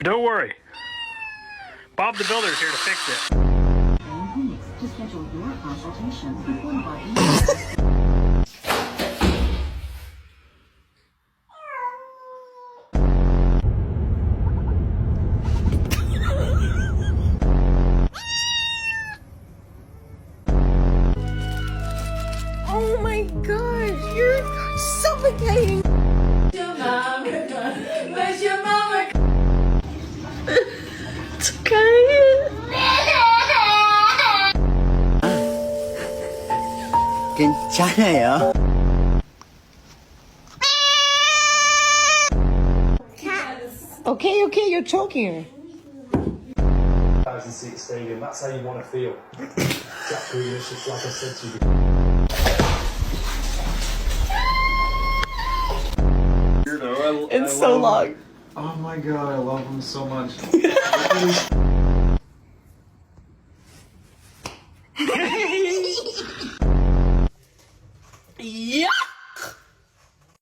Don't worry. Bob the Builder's here to fix it. To schedule your consultation with one of our agents. Oh my gosh, you're suffocating. Where's your mama? It's okay. 괜찮아요. Okay, you're choking her. 2016, and that's how you want to feel. Jack Grealish, just like I said to you. It's so long. Oh my god, I love him so much. Yeah.